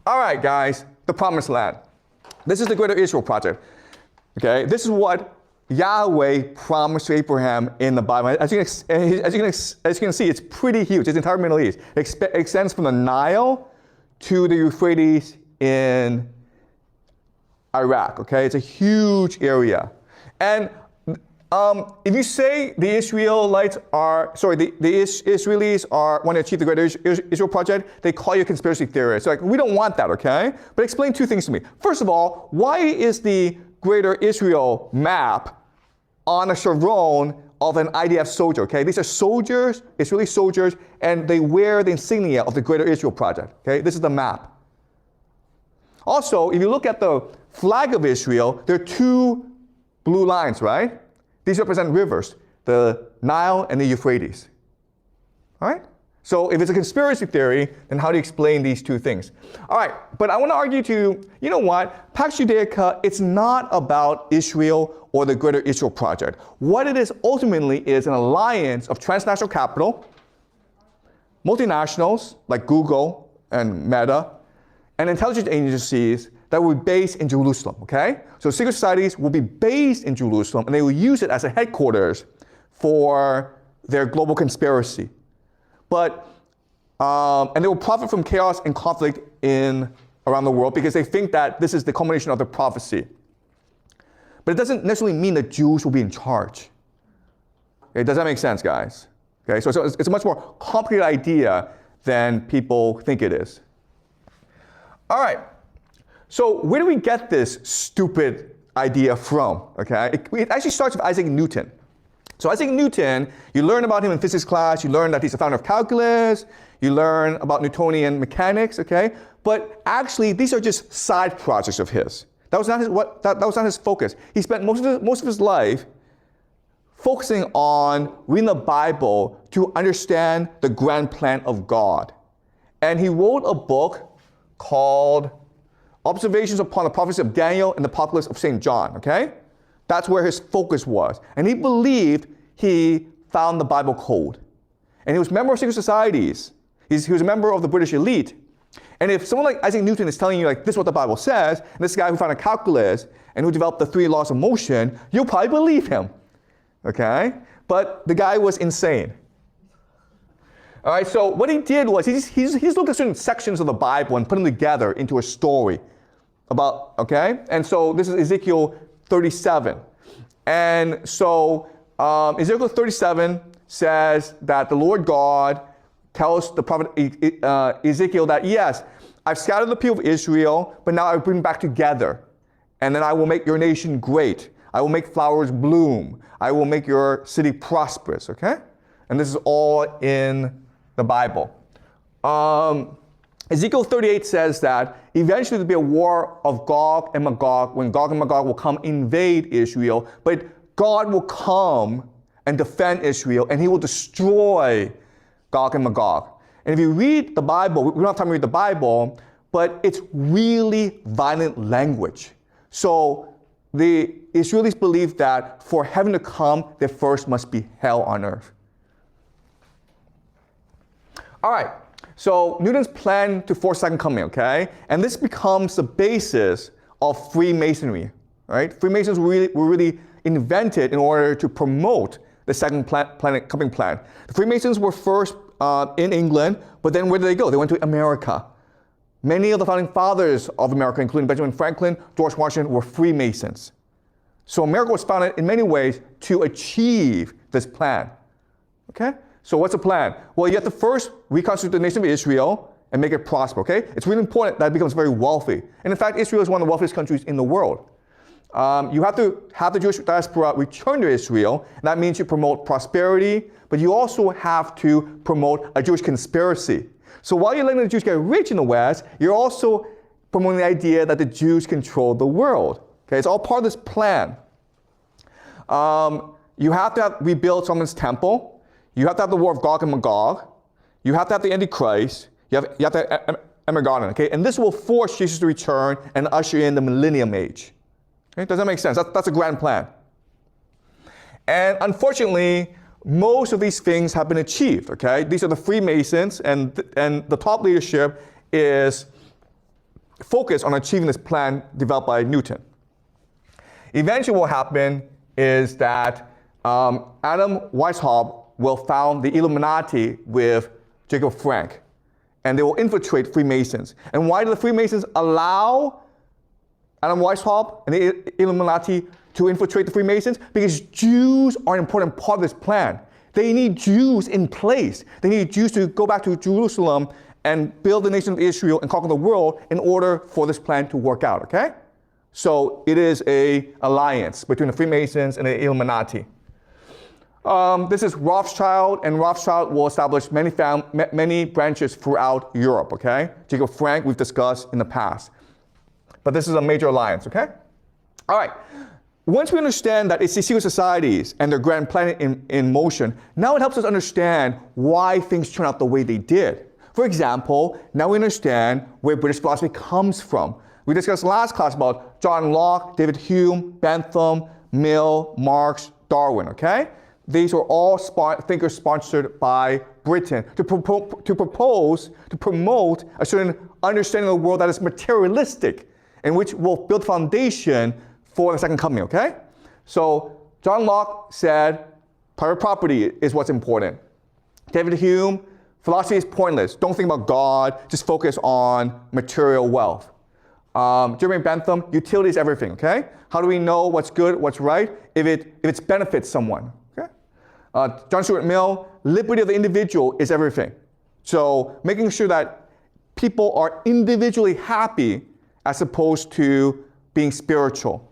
All right, guys, the Promised Land. This is the Greater Israel Project. Okay, this is what Yahweh promised to Abraham in the Bible. As you can see, it's pretty huge. It's the entire Middle East. It extends from the Nile to the Euphrates in Iraq. Okay, it's a huge area. And if you say the Israelis want to achieve the Greater Israel Project, they call you a conspiracy theorist. So like, we don't want that, okay? But explain two things to me. First of all, why is the Greater Israel map on a chevron of an IDF soldier, okay? These are soldiers, Israeli soldiers, and they wear the insignia of the Greater Israel Project, okay? This is the map. Also, if you look at the flag of Israel, there are two blue lines, right? These represent rivers, the Nile and the Euphrates. All right? So if it's a conspiracy theory, then how do you explain these two things? All right, but I want to argue to, you know what? Pax Judaica, it's not about Israel or the Greater Israel Project. What it is ultimately is an alliance of transnational capital, multinationals like Google and Meta, and intelligence agencies that will be based in Jerusalem, okay? So secret societies will be based in Jerusalem, and they will use it as a headquarters for their global conspiracy. But, and they will profit from chaos and conflict around the world because they think that this is the culmination of the prophecy. But it doesn't necessarily mean that Jews will be in charge. Okay, does that make sense, guys? Okay, so it's a much more complicated idea than people think it is. All right. So where do we get this stupid idea from? Okay, it actually starts with Isaac Newton. So Isaac Newton, you learn about him in physics class. You learn that he's the founder of calculus. You learn about Newtonian mechanics. Okay, but actually these are just side projects of his. That was not his focus. He spent most of his life focusing on reading the Bible to understand the grand plan of God, and he wrote a book called Observations upon the Prophecy of Daniel and the Apocalypse of St. John, okay? That's where his focus was. And he believed he found the Bible code. And he was a member of secret societies. He was a member of the British elite. And if someone like Isaac Newton is telling you, like, this is what the Bible says, and this guy who found a calculus and who developed the 3 laws of motion, you'll probably believe him, okay? But the guy was insane. All right, so what he did was he's looked at certain sections of the Bible and put them together into a story about, okay? And so this is Ezekiel 37. And so Ezekiel 37 says that the Lord God tells the prophet Ezekiel that, yes, I've scattered the people of Israel, but now I bring them back together. And then I will make your nation great. I will make flowers bloom. I will make your city prosperous, okay? And this is all in the Bible. Ezekiel 38 says that eventually there'll be a war of Gog and Magog, when Gog and Magog will come invade Israel, but God will come and defend Israel, and he will destroy Gog and Magog. And if you read the Bible, we don't have time to read the Bible, but it's really violent language. So the Israelis believe that for heaven to come, there first must be hell on earth. All right, so Newton's plan to force second coming, okay? And this becomes the basis of Freemasonry, right? Freemasons were really invented in order to promote the second coming plan. The Freemasons were first in England, but then where did they go? They went to America. Many of the founding fathers of America, including Benjamin Franklin, George Washington, were Freemasons. So America was founded in many ways to achieve this plan, okay? So what's the plan? Well, you have to first reconstitute the nation of Israel and make it prosper, okay? It's really important that it becomes very wealthy. And in fact, Israel is one of the wealthiest countries in the world. You have to have the Jewish diaspora return to Israel, and that means you promote prosperity, but you also have to promote a Jewish conspiracy. So while you're letting the Jews get rich in the West, you're also promoting the idea that the Jews control the world. Okay, it's all part of this plan. You have to rebuild Solomon's temple. You have to have the war of Gog and Magog. You have to have the Antichrist. You have to have Armageddon, okay? And this will force Jesus to return and usher in the millennium age. Okay? Does that make sense? That's a grand plan. And unfortunately, most of these things have been achieved, okay? These are the Freemasons, and the top leadership is focus on achieving this plan developed by Newton. Eventually what will happen is that Adam Weishaupt will found the Illuminati with Jacob Frank, and they will infiltrate Freemasons. And why do the Freemasons allow Adam Weishaupt and the Illuminati to infiltrate the Freemasons? Because Jews are an important part of this plan. They need Jews in place. They need Jews to go back to Jerusalem and build the nation of Israel and conquer the world in order for this plan to work out, okay? So it is an alliance between the Freemasons and the Illuminati. This is Rothschild, and Rothschild will establish many branches throughout Europe, okay? Jacob Frank, we've discussed in the past. But this is a major alliance, okay? All right. Once we understand that it's these secret societies and their grand plan in motion, now it helps us understand why things turn out the way they did. For example, now we understand where British philosophy comes from. We discussed last class about John Locke, David Hume, Bentham, Mill, Marx, Darwin, okay? These were all thinkers sponsored by Britain to promote a certain understanding of the world that is materialistic, and which will build the foundation for the second coming, okay? So John Locke said private property is what's important. David Hume, philosophy is pointless. Don't think about God, just focus on material wealth. Jeremy Bentham, utility is everything, okay? How do we know what's good, what's right? If it benefits someone, okay? John Stuart Mill, liberty of the individual is everything. So making sure that people are individually happy as opposed to being spiritual.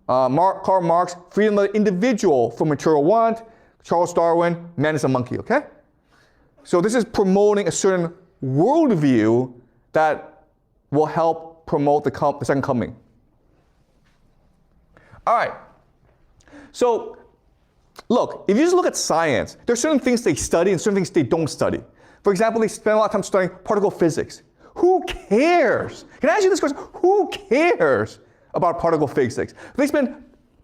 Karl Marx, freedom of the individual from material want. Charles Darwin, man is a monkey, okay? So this is promoting a certain worldview that will help promote the second coming. All right. So look, if you just look at science, there are certain things they study and certain things they don't study. For example, they spend a lot of time studying particle physics. Who cares? Can I ask you this question? Who cares about particle physics? They spend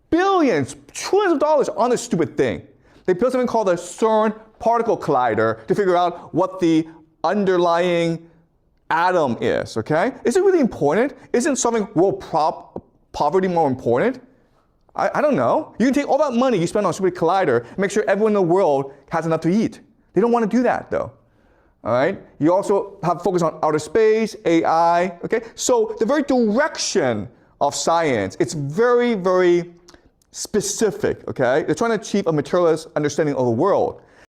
billions, trillions of dollars on this stupid thing. They built something called the CERN particle collider to figure out what the underlying atom is, okay? Is it really important? Isn't solving world poverty more important? I don't know. You can take all that money you spend on a stupid collider and make sure everyone in the world has enough to eat. They don't want to do that, though. All right? You also have focus on outer space, AI, okay? So the very direction of science, it's very, very specific, okay? They're trying to achieve a materialist understanding of the world.